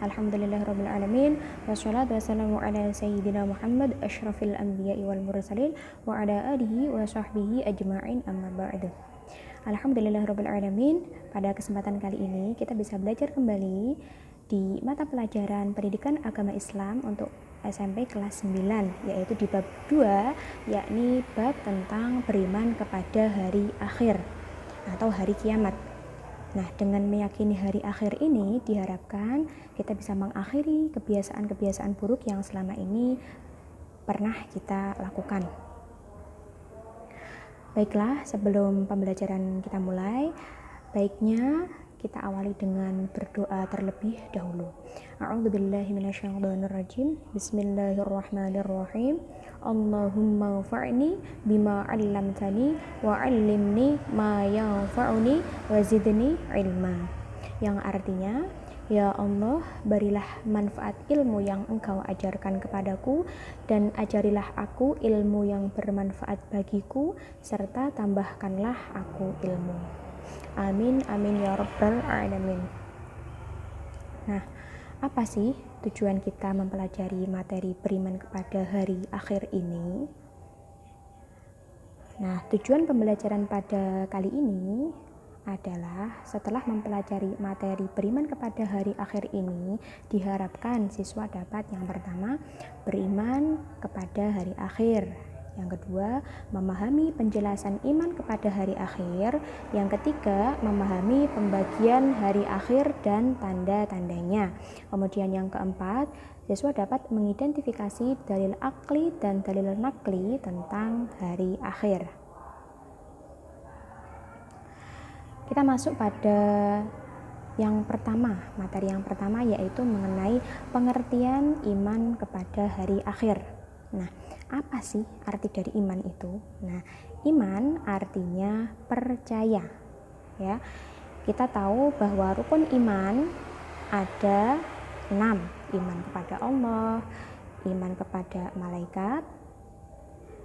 Alhamdulillahirabbil alamin. Wassalatu wassalamu ala sayyidina Muhammad asyrafil anbiya'i wal mursalin wa ala alihi wa sahbihi ajma'in, amma ba'du. Alhamdulillahirabbil alamin. Pada kesempatan kali ini kita bisa belajar kembali di mata pelajaran Pendidikan Agama Islam untuk SMP kelas 9, yaitu di bab 2, yakni bab tentang beriman kepada hari akhir atau hari kiamat. Nah, dengan meyakini hari akhir ini diharapkan kita bisa mengakhiri kebiasaan-kebiasaan buruk yang selama ini pernah kita lakukan. Baiklah, sebelum pembelajaran kita mulai, baiknya kita awali dengan berdoa terlebih dahulu. A'udzubillahi minasyaitonirrajim. Bismillahirrahmanirrahim. Allahumma anfa'ni bima 'allamtani wa 'allimni ma yanfa'uni wa zidni ilma. Yang artinya, ya Allah, berilah manfaat ilmu yang Engkau ajarkan kepadaku dan ajarilah aku ilmu yang bermanfaat bagiku serta tambahkanlah aku ilmu. Amin amin ya rabbal alamin. Nah, apa sih tujuan kita mempelajari materi beriman kepada hari akhir ini? Nah, tujuan pembelajaran pada kali ini adalah setelah mempelajari materi beriman kepada hari akhir ini, diharapkan siswa dapat yang pertama beriman kepada hari akhir, yang kedua memahami penjelasan iman kepada hari akhir, yang ketiga memahami pembagian hari akhir dan tanda-tandanya, kemudian yang keempat siswa dapat mengidentifikasi dalil akli dan dalil nakli tentang hari akhir. Kita masuk pada yang pertama, materi yang pertama, yaitu mengenai pengertian iman kepada hari akhir. Nah, apa sih arti dari iman itu? Nah, iman artinya percaya, ya. Kita tahu bahwa rukun iman ada 6, iman kepada Allah, iman kepada malaikat,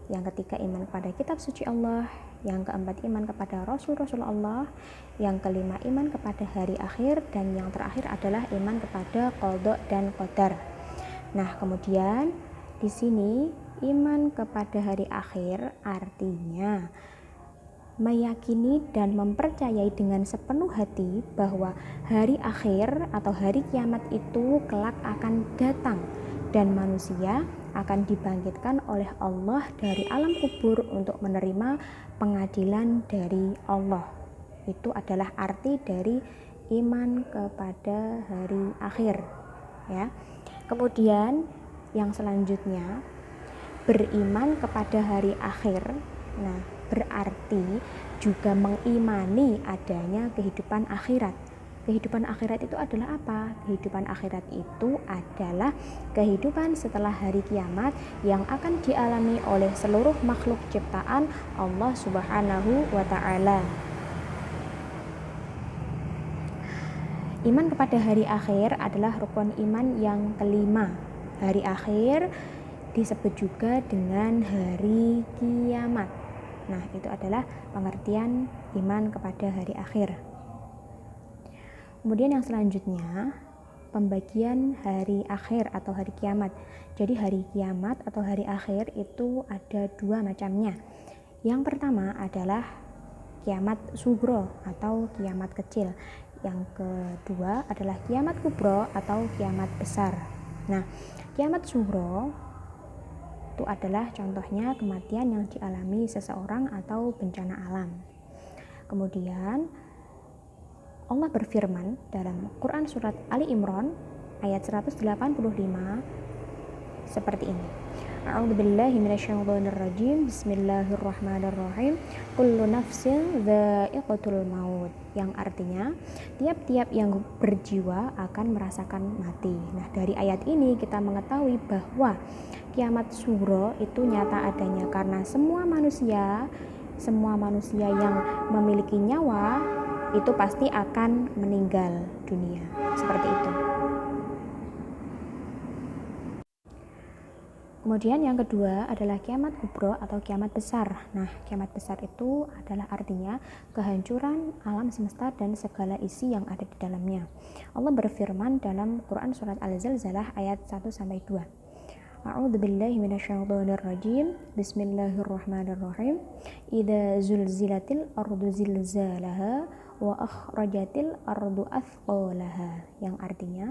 yang ketiga iman kepada kitab suci Allah, yang keempat iman kepada rasul-rasul Allah, yang kelima iman kepada hari akhir, dan yang terakhir adalah iman kepada qada dan qadar. Nah, kemudian di sini iman kepada hari akhir artinya meyakini dan mempercayai dengan sepenuh hati bahwa hari akhir atau hari kiamat itu kelak akan datang dan manusia akan dibangkitkan oleh Allah dari alam kubur untuk menerima pengadilan dari Allah. Itu adalah arti dari iman kepada hari akhir, ya. Kemudian yang selanjutnya, beriman kepada hari akhir. Nah, berarti juga mengimani adanya kehidupan akhirat. Kehidupan akhirat itu adalah apa? Kehidupan akhirat itu adalah kehidupan setelah hari kiamat yang akan dialami oleh seluruh makhluk ciptaan Allah Subhanahu wa ta'ala. Iman kepada hari akhir adalah rukun iman yang kelima. Hari akhir disebut juga dengan hari kiamat. Nah, itu adalah pengertian iman kepada hari akhir. Kemudian yang selanjutnya, pembagian hari akhir atau hari kiamat. Jadi hari kiamat atau hari akhir itu ada 2 macamnya. Yang pertama adalah kiamat sugro atau kiamat kecil. Yang kedua adalah kiamat kubro atau kiamat besar. Nah, kiamat sugro itu adalah contohnya kematian yang dialami seseorang atau bencana alam. Kemudian Allah berfirman dalam Quran surat Ali Imran ayat 185 seperti ini. A'udzubillahi minasyaitonirrajim. Bismillahirrahmanirrahim. Kullu nafsin dha'iqatul maut. Yang artinya tiap-tiap yang berjiwa akan merasakan mati. Nah, dari ayat ini kita mengetahui bahwa kiamat sugro itu nyata adanya karena semua manusia yang memiliki nyawa itu pasti akan meninggal dunia. Seperti itu. Kemudian yang kedua adalah kiamat kubro atau kiamat besar. Nah, kiamat besar itu adalah artinya kehancuran alam semesta dan segala isi yang ada di dalamnya. Allah berfirman dalam Quran surat Al-Zalzalah ayat 1-2. A'udzubillahi minasyaitonirrajim. Bismillahirrahmanirrahim. Idza zulzilatil ardu zilzalaha wa akhrajatil ardu athqalaha. Yang artinya,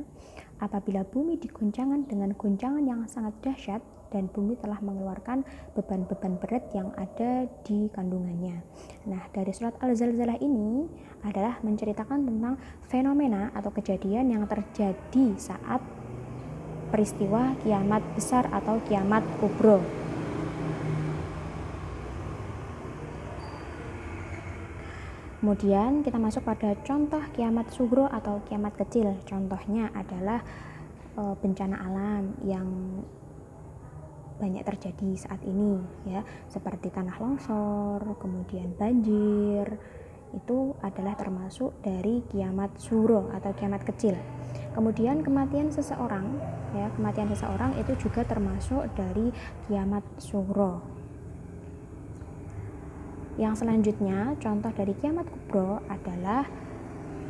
apabila bumi diguncangkan dengan guncangan yang sangat dahsyat dan bumi telah mengeluarkan beban-beban berat yang ada di kandungannya. Nah, dari surat Al-Zalzalah ini adalah menceritakan tentang fenomena atau kejadian yang terjadi saat peristiwa kiamat besar atau kiamat kubro. Kemudian kita masuk pada contoh kiamat sugro atau kiamat kecil. Contohnya adalah bencana alam yang banyak terjadi saat ini, ya, seperti tanah longsor, kemudian banjir. Itu adalah termasuk dari kiamat sugro atau kiamat kecil. Kemudian kematian seseorang, ya, kematian seseorang itu juga termasuk dari kiamat sugro. Yang selanjutnya, contoh dari kiamat kubro adalah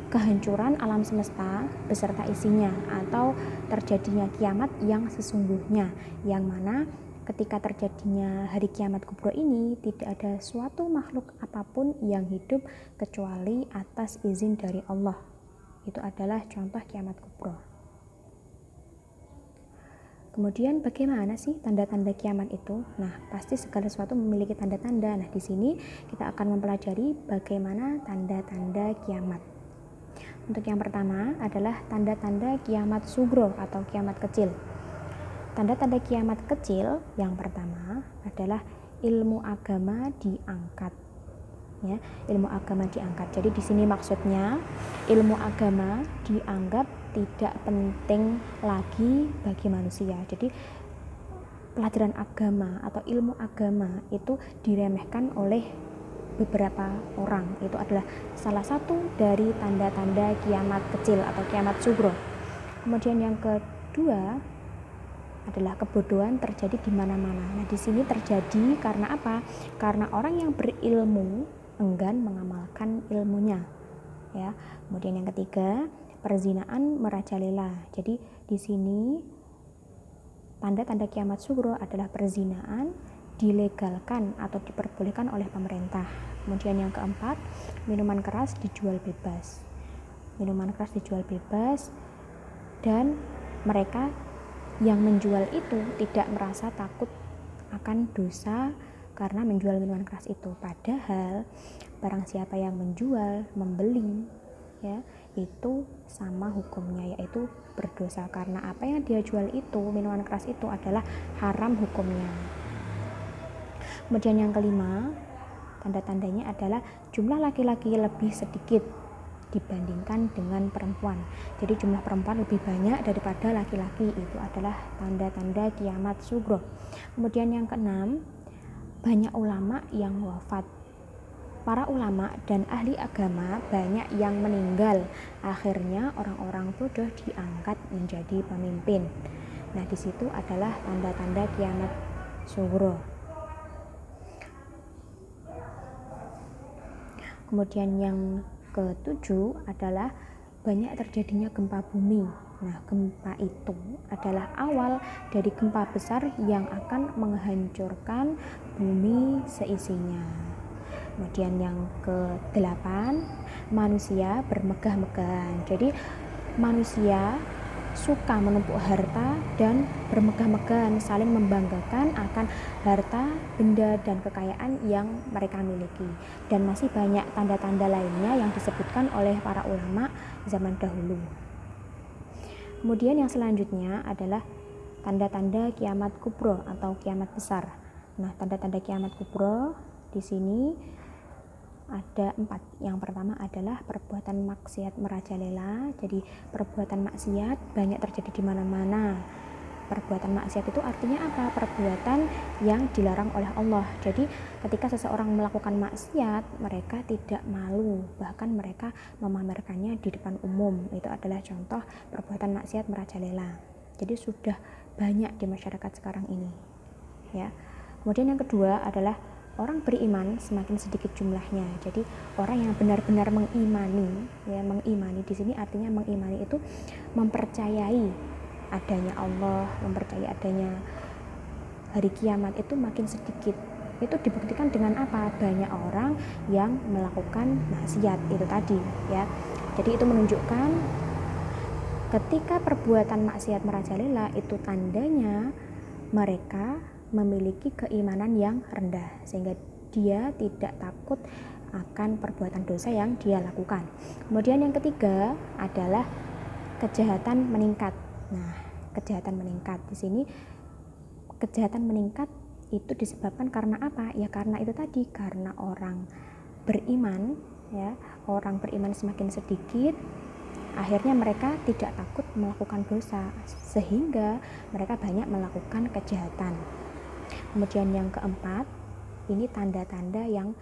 kehancuran alam semesta beserta isinya atau terjadinya kiamat yang sesungguhnya, yang mana ketika terjadinya hari kiamat kubro ini tidak ada suatu makhluk apapun yang hidup kecuali atas izin dari Allah. Itu adalah contoh kiamat kubro. Kemudian bagaimana sih tanda-tanda kiamat itu? Nah, pasti segala sesuatu memiliki tanda-tanda. Nah, di sini kita akan mempelajari bagaimana tanda-tanda kiamat. Untuk yang pertama adalah tanda-tanda kiamat sugro atau kiamat kecil. Tanda-tanda kiamat kecil yang pertama adalah ilmu agama diangkat. Ya, ilmu agama diangkat. Jadi di sini maksudnya ilmu agama dianggap tidak penting lagi bagi manusia. Jadi pelajaran agama atau ilmu agama itu diremehkan oleh beberapa orang. Itu adalah salah satu dari tanda-tanda kiamat kecil atau kiamat sugro. Kemudian yang kedua adalah kebodohan terjadi di mana-mana. Nah, di sini terjadi karena apa? Karena orang yang berilmu enggan mengamalkan ilmunya. Ya. Kemudian yang ketiga, perzinaan merajalela. Jadi di sini tanda-tanda kiamat sugro adalah perzinaan dilegalkan atau diperbolehkan oleh pemerintah. Kemudian yang keempat, minuman keras dijual bebas. Minuman keras dijual bebas dan mereka yang menjual itu tidak merasa takut akan dosa karena menjual minuman keras itu. Padahal barang siapa yang menjual, membeli, ya, itu sama hukumnya, yaitu berdosa karena apa yang dia jual itu, minuman keras itu adalah haram hukumnya. Kemudian yang kelima, tanda-tandanya adalah jumlah laki-laki lebih sedikit dibandingkan dengan perempuan. Jadi jumlah perempuan lebih banyak daripada laki-laki. Itu adalah tanda-tanda kiamat sugro. Kemudian yang keenam, banyak ulama yang wafat. Para ulama dan ahli agama banyak yang meninggal. Akhirnya orang-orang bodoh diangkat menjadi pemimpin. Nah, di situ adalah tanda-tanda kiamat sugro. Kemudian yang ketujuh adalah banyak terjadinya gempa bumi. Nah, gempa itu adalah awal dari gempa besar yang akan menghancurkan bumi seisinya. Kemudian yang ke-8, manusia bermegah-megahan. Jadi manusia suka menumpuk harta dan bermegah-megahan, saling membanggakan akan harta, benda, dan kekayaan yang mereka miliki. Dan masih banyak tanda-tanda lainnya yang disebutkan oleh para ulama zaman dahulu. Kemudian yang selanjutnya adalah tanda-tanda kiamat kubro atau kiamat besar. Nah, tanda-tanda kiamat kubro di sini ada 4. Yang pertama adalah perbuatan maksiat merajalela. Jadi perbuatan maksiat banyak terjadi di mana-mana. Perbuatan maksiat itu artinya apa? Perbuatan yang dilarang oleh Allah. Jadi ketika seseorang melakukan maksiat, mereka tidak malu, bahkan mereka memamerkannya di depan umum. Itu adalah contoh perbuatan maksiat merajalela. Jadi sudah banyak di masyarakat sekarang ini. ya. Kemudian yang kedua adalah orang beriman semakin sedikit jumlahnya. Jadi orang yang benar-benar mengimani, ya, mengimani di sini artinya mengimani itu mempercayai adanya Allah, mempercayai adanya hari kiamat itu makin sedikit. Itu dibuktikan dengan apa? Banyak orang yang melakukan maksiat itu tadi, ya. Jadi itu menunjukkan ketika perbuatan maksiat merajalela itu tandanya mereka memiliki keimanan yang rendah, sehingga dia tidak takut akan perbuatan dosa yang dia lakukan. Kemudian yang ketiga adalah kejahatan meningkat. Nah, kejahatan meningkat di sini, kejahatan meningkat itu disebabkan karena apa? Ya karena itu tadi, karena orang beriman, ya, orang beriman semakin sedikit, akhirnya mereka tidak takut melakukan dosa, sehingga mereka banyak melakukan kejahatan. Kemudian yang keempat, ini tanda-tanda yang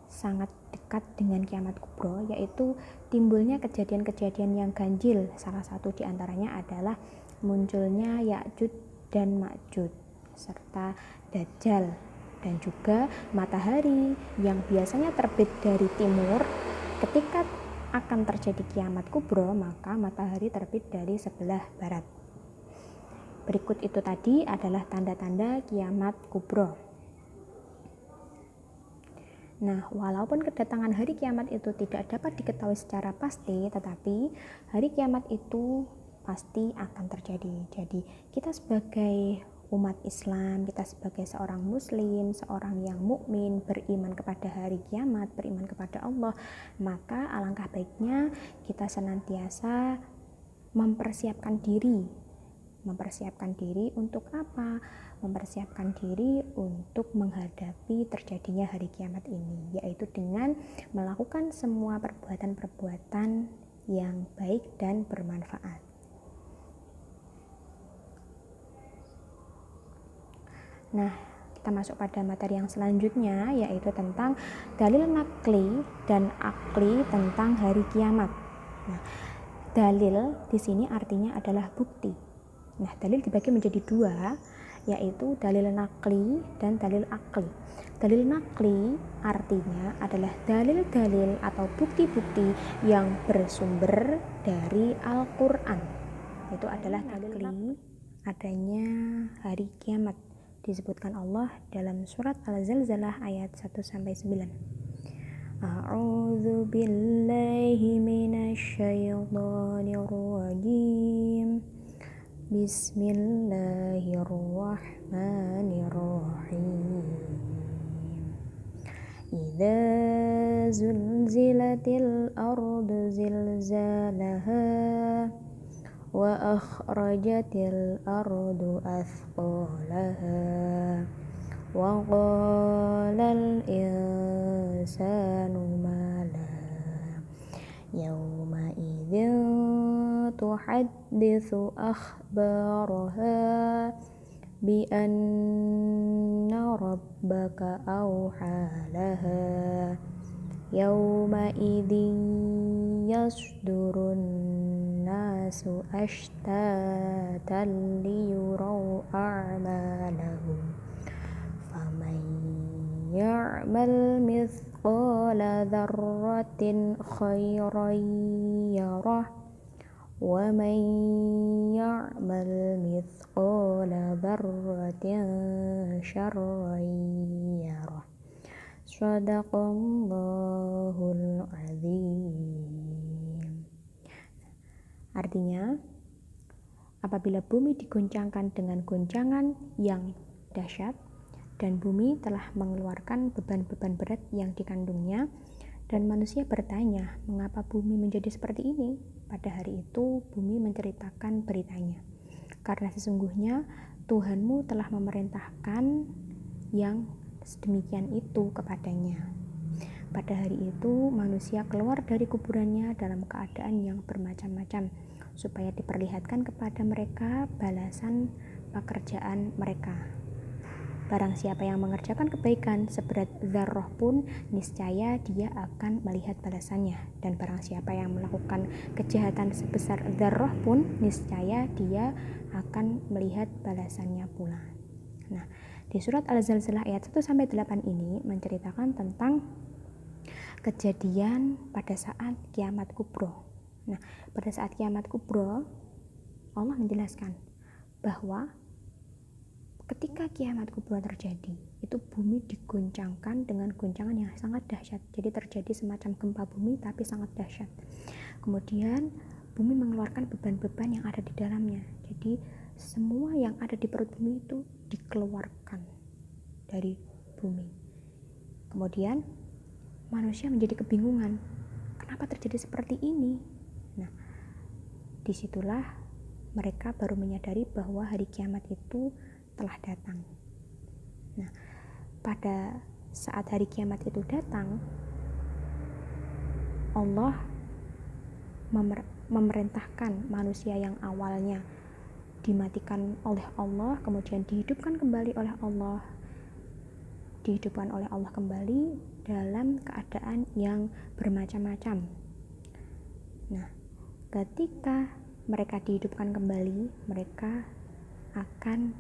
sangat dekat dengan kiamat kubro, yaitu timbulnya kejadian-kejadian yang ganjil. Salah satu diantaranya adalah munculnya Ya'juj dan Ma'juj serta Dajjal, dan juga matahari yang biasanya terbit dari timur. Ketika akan terjadi kiamat kubro, maka matahari terbit dari sebelah barat. Berikut itu tadi adalah tanda-tanda kiamat kubro. Nah, walaupun kedatangan hari kiamat itu tidak dapat diketahui secara pasti, tetapi hari kiamat itu pasti akan terjadi. Jadi kita sebagai umat Islam, kita sebagai seorang muslim, seorang yang mukmin, beriman kepada hari kiamat, beriman kepada Allah, maka alangkah baiknya kita senantiasa mempersiapkan diri. Mempersiapkan diri untuk apa? Mempersiapkan diri untuk menghadapi terjadinya hari kiamat ini, yaitu dengan melakukan semua perbuatan-perbuatan yang baik dan bermanfaat. Nah, kita masuk pada materi yang selanjutnya, yaitu tentang dalil nakli dan akli tentang hari kiamat. Nah, dalil di sini artinya adalah bukti. Nah, dalil dibagi menjadi dua, yaitu dalil nakli dan dalil akli. Dalil nakli artinya adalah dalil-dalil atau bukti-bukti yang bersumber dari Al-Quran. Itu adalah nakli adanya hari kiamat. Disebutkan Allah dalam surat Al-Zalzalah ayat 1-9. A'udzu billahi minasy syaithanir rajim. Bismillahirrahmanirrahim. Idza zulzilatil ardu zilzalaha wa akhrajatil ardu athqalaha wa qalal insanu ma laha yawma idzin tuhadditsu akhbaraha bi anna rabbaka awhalaha yawma idzin yasdurun nasu ashtatan liyuraw a'malahum faman ya'mal mithqala dzarratin khairan yarah wa man ya'mal mithqala dzarratin syarran yarah. Shadaqallahul azim. Artinya, apabila bumi digoncangkan dengan goncangan yang dahsyat dan bumi telah mengeluarkan beban-beban berat yang dikandungnya, dan manusia bertanya, mengapa bumi menjadi seperti ini? Pada hari itu, bumi menceritakan beritanya. Karena sesungguhnya Tuhanmu telah memerintahkan yang sedemikian itu kepadanya. Pada hari itu, manusia keluar dari kuburannya dalam keadaan yang bermacam-macam, supaya diperlihatkan kepada mereka balasan pekerjaan mereka. Barang siapa yang mengerjakan kebaikan seberat dzarrah pun, niscaya dia akan melihat balasannya. Dan barang siapa yang melakukan kejahatan sebesar dzarrah pun, niscaya dia akan melihat balasannya pula. Nah, Di surat Al-Zalzalah ayat 1-8 ini menceritakan tentang kejadian pada saat kiamat kubro. Nah, pada saat kiamat kubro, Allah menjelaskan bahwa ketika kiamat kubro terjadi, itu bumi digoncangkan dengan goncangan yang sangat dahsyat. Jadi terjadi semacam gempa bumi tapi sangat dahsyat. Kemudian bumi mengeluarkan beban-beban yang ada di dalamnya. Jadi semua yang ada di perut bumi itu dikeluarkan dari bumi. Kemudian manusia menjadi kebingungan. Kenapa terjadi seperti ini? Nah, disitulah mereka baru menyadari bahwa hari kiamat itu telah datang. Nah, pada saat hari kiamat itu datang, Allah memerintahkan manusia yang awalnya dimatikan oleh Allah, kemudian dihidupkan kembali oleh Allah, kembali dalam keadaan yang bermacam-macam. Nah, ketika mereka dihidupkan kembali, mereka akan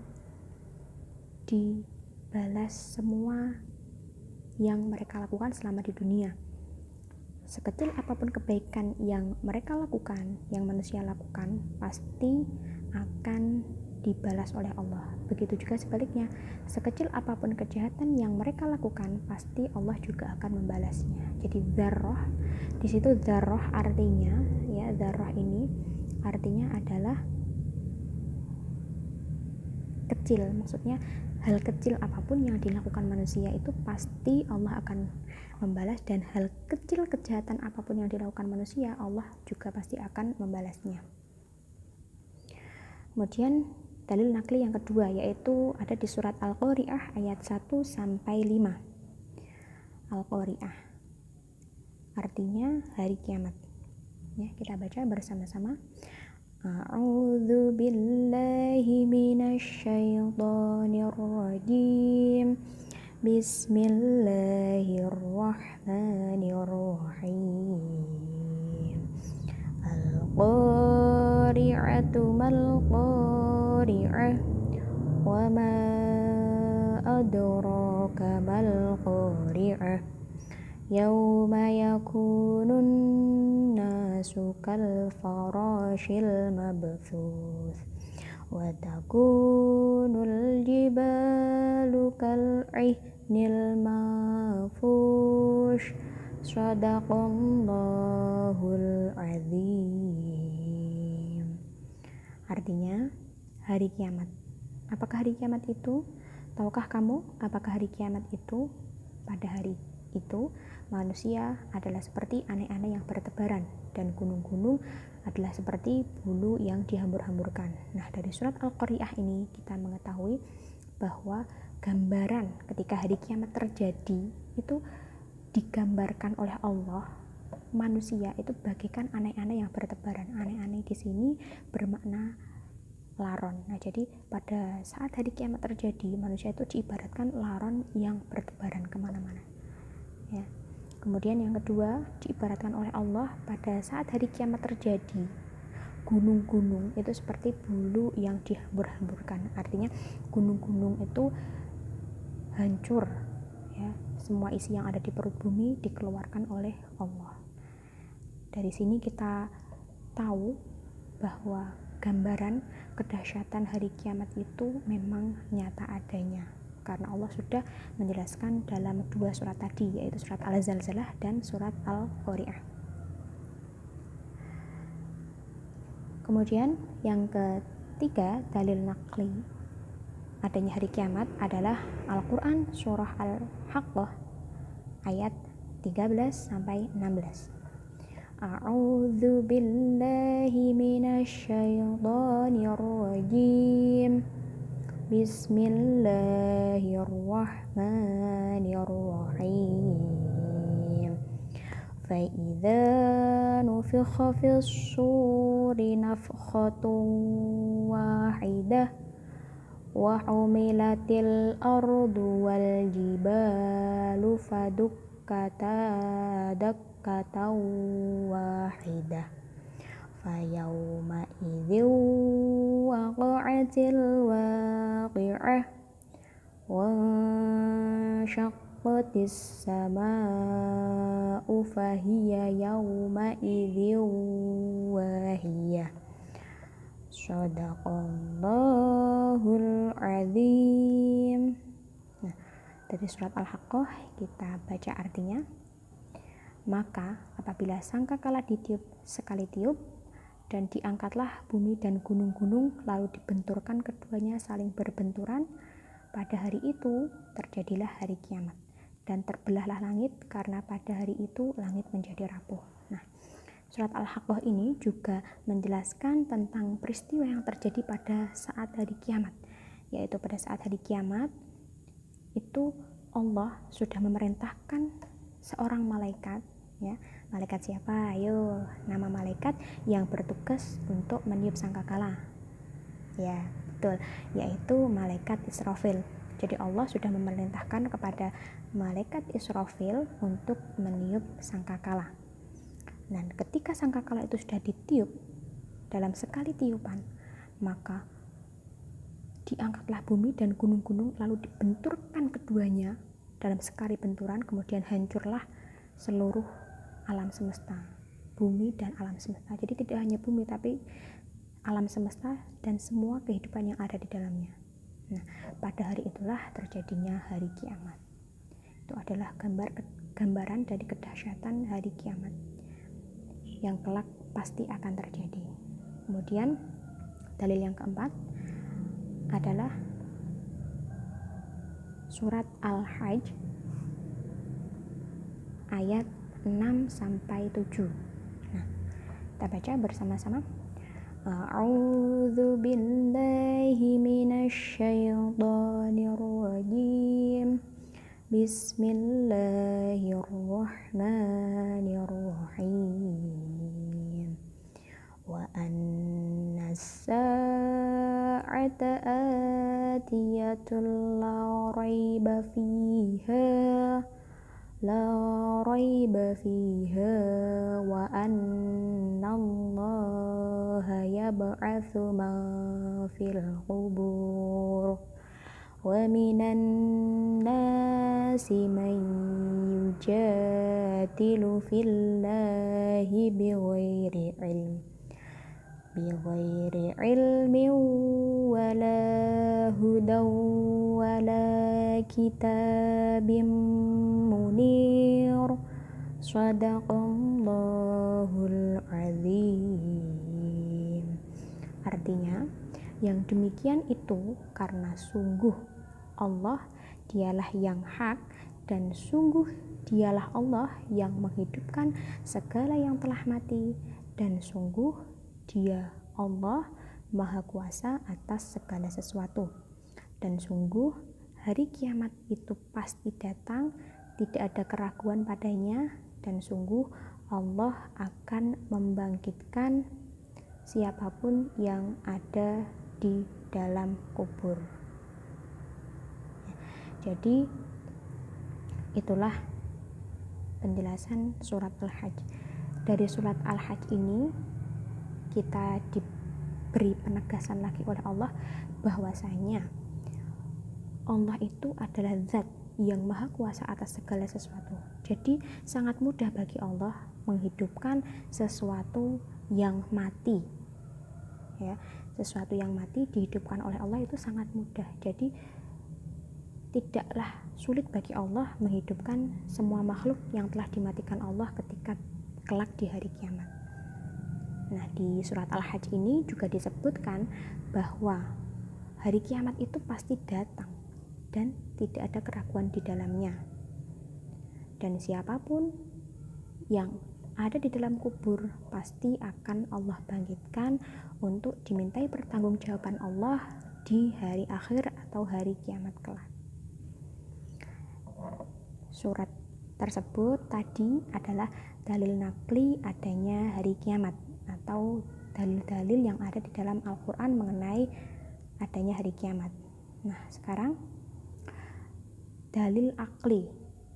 dibalas semua yang mereka lakukan selama di dunia. Sekecil apapun kebaikan yang mereka lakukan, yang manusia lakukan, pasti akan dibalas oleh Allah. Begitu juga sebaliknya, sekecil apapun kejahatan yang mereka lakukan, pasti Allah juga akan membalasnya. Jadi dzarrah, di situ dzarrah artinya, ya, dzarrah ini artinya adalah kecil, maksudnya hal kecil apapun yang dilakukan manusia itu pasti Allah akan membalas, dan hal kecil kejahatan apapun yang dilakukan manusia, Allah juga pasti akan membalasnya. Kemudian dalil nakli yang kedua yaitu ada di surat Al-Qari'ah ayat 1-5. Al-Qari'ah artinya hari kiamat. Ya, kita baca bersama-sama. A'udzu billahi minasyaitonir rajim. Bismillahirrahmanirrahim. Al-qari'atu mal-qari'ah wa ma adraka mal-qari'ah. Yauma yakunun nasu kal farashil mabthuth wa takunul jibalu kal ihnil manfush. Shadaqallahul azim. Artinya hari kiamat. Apakah hari kiamat itu? Tahukah kamu apakah hari kiamat itu? Pada hari itu manusia adalah seperti aneh-aneh yang bertebaran, dan gunung-gunung adalah seperti bulu yang dihambur-hamburkan. Nah, dari surat Al-Qari'ah ini kita mengetahui bahwa gambaran ketika hari kiamat terjadi itu digambarkan oleh Allah, manusia itu bagaikan aneh-aneh yang bertebaran. Aneh-aneh di sini bermakna laron. Nah, jadi pada saat hari kiamat terjadi, manusia itu diibaratkan laron yang bertebaran kemana-mana. Ya. Kemudian yang kedua, diibaratkan oleh Allah pada saat hari kiamat terjadi, gunung-gunung itu seperti bulu yang dihambur-hamburkan. Artinya gunung-gunung itu hancur, ya. Semua isi yang ada di perut bumi dikeluarkan oleh Allah. Dari sini kita tahu bahwa gambaran kedahsyatan hari kiamat itu memang nyata adanya, karena Allah sudah menjelaskan dalam dua surat tadi, yaitu surat Al-Zalzalah dan surat Al-Qari'ah. Kemudian yang ketiga, dalil nakli adanya hari kiamat adalah Al-Quran surah Al-Haqqah ayat 13-16. A'udzu billahi minasyaitonir rajim. Bismillahirrahmanirrahim. Fa'idza nufikha fis-suri nafkhatun wahidah wa humilatil ardu wal jibalu fadukkata dakkatan wahidah. Fayawma idzin waqa'atil waqi'ah wansyaqqatis samaa'u fahiya yawma'idhin wahiyah. Shadaqallahul azim. Nah, dari surat Al-Haqqah kita baca artinya. Maka apabila sangkakala ditiup sekali tiup, dan diangkatlah bumi dan gunung-gunung, lalu dibenturkan keduanya saling berbenturan, pada hari itu terjadilah hari kiamat, dan terbelahlah langit karena pada hari itu langit menjadi rapuh. Nah, surat Al-Haqqah ini juga menjelaskan tentang peristiwa yang terjadi pada saat hari kiamat, yaitu pada saat hari kiamat itu Allah sudah memerintahkan seorang malaikat, ya. Malaikat siapa? Ayo, nama malaikat yang bertugas untuk meniup sangkakala. Ya, betul, yaitu malaikat Israfil. Jadi Allah sudah memerintahkan kepada malaikat Israfil untuk meniup sangkakala. Dan ketika sangkakala itu sudah ditiup dalam sekali tiupan, maka diangkatlah bumi dan gunung-gunung, lalu dibenturkan keduanya dalam sekali benturan, kemudian hancurlah seluruh alam semesta, bumi dan alam semesta. Jadi tidak hanya bumi, tapi alam semesta dan semua kehidupan yang ada di dalamnya. Nah, pada hari itulah terjadinya hari kiamat. Itu adalah gambaran dari kedahsyatan hari kiamat yang kelak pasti akan terjadi. Kemudian dalil yang keempat adalah surat Al-Hajj ayat 6-7. Nah, kita baca bersama-sama. A'udzu billahi minasy syaithanir rajim. Bismillahirrahmanirrahim. Wa annas sa'ata atiyatul la raiba fiha wa annallaha yab'atsu man fil qubur wa minan nasi man yujadilu fillahi bighairi ilmin wala hudan wala kitabim munir. Shadaqallahul azim. Artinya, yang demikian itu karena sungguh Allah dialah yang hak, dan sungguh dialah Allah yang menghidupkan segala yang telah mati, dan sungguh Dia Allah Maha Kuasa atas segala sesuatu. Dan sungguh hari kiamat itu pasti datang, tidak ada keraguan padanya, dan sungguh Allah akan membangkitkan siapapun yang ada di dalam kubur. Jadi itulah penjelasan surat Al-Hajj. Dari surat Al-Hajj ini kita diberi penegasan lagi oleh Allah bahwasanya Allah itu adalah zat yang maha kuasa atas segala sesuatu. Jadi sangat mudah bagi Allah menghidupkan sesuatu yang mati. Ya, sesuatu yang mati dihidupkan oleh Allah itu sangat mudah. Jadi tidaklah sulit bagi Allah menghidupkan semua makhluk yang telah dimatikan Allah ketika kelak di hari kiamat. Nah, di surat Al-Hajj ini juga disebutkan bahwa hari kiamat itu pasti datang dan tidak ada keraguan di dalamnya. Dan siapapun yang ada di dalam kubur pasti akan Allah bangkitkan untuk dimintai pertanggungjawaban Allah di hari akhir atau hari kiamat kelak. Surat tersebut tadi adalah dalil naqli adanya hari kiamat, atau dalil-dalil yang ada di dalam Al-Quran mengenai adanya hari kiamat. Nah, sekarang dalil akli.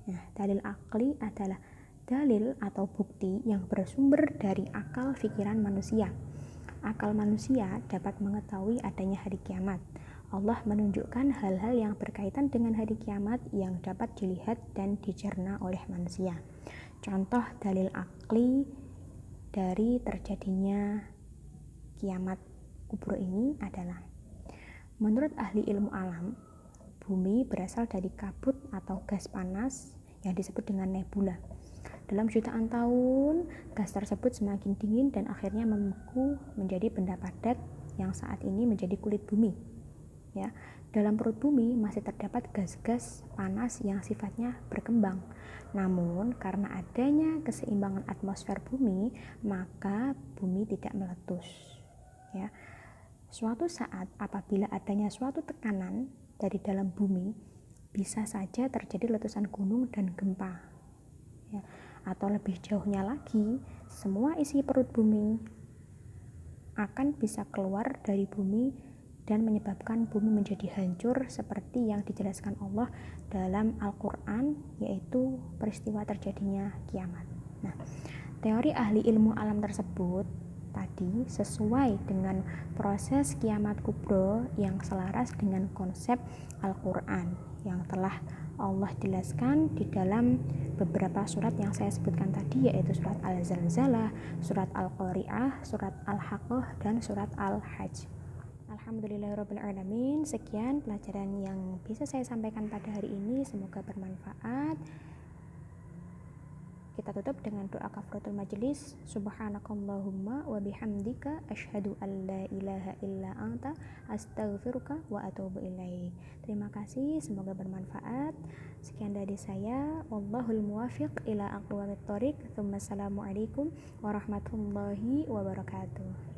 Nah, dalil akli adalah dalil atau bukti yang bersumber dari akal pikiran manusia. Akal manusia dapat mengetahui adanya hari kiamat. Allah menunjukkan hal-hal yang berkaitan dengan hari kiamat yang dapat dilihat dan dicerna oleh manusia. Contoh dalil akli dari terjadinya kiamat kubro ini adalah, menurut ahli ilmu alam, bumi berasal dari kabut atau gas panas yang disebut dengan nebula. Dalam jutaan tahun, gas tersebut semakin dingin dan akhirnya membeku menjadi benda padat yang saat ini menjadi kulit bumi. Ya, dalam perut bumi masih terdapat gas-gas panas yang sifatnya berkembang. Namun, karena adanya keseimbangan atmosfer bumi, maka bumi tidak meletus. Ya, suatu saat apabila adanya suatu tekanan dari dalam bumi, bisa saja terjadi letusan gunung dan gempa. Ya, atau lebih jauhnya lagi, semua isi perut bumi akan bisa keluar dari bumi dan menyebabkan bumi menjadi hancur seperti yang dijelaskan Allah dalam Al-Quran, yaitu peristiwa terjadinya kiamat. Nah, teori ahli ilmu alam tersebut tadi sesuai dengan proses kiamat kubro yang selaras dengan konsep Al-Quran yang telah Allah jelaskan di dalam beberapa surat yang saya sebutkan tadi, yaitu surat Al-Zalzalah, surat Al-Qari'ah, surat Al-Haqqah, dan surat Al-Hajj. Alhamdulillahirrabbilalamin. Sekian pelajaran yang bisa saya sampaikan pada hari ini, semoga bermanfaat. Kita tutup dengan doa kafaratul majelis. Subhanakallahumma wa bihamdika asyhadu an la ilaha illa anta astaghfiruka wa atubu ilaik. Terima kasih, semoga bermanfaat. Sekian dari saya. Wallahul muwafiq ila aqwamit thoriq. Assalamualaikum warahmatullahi wabarakatuh.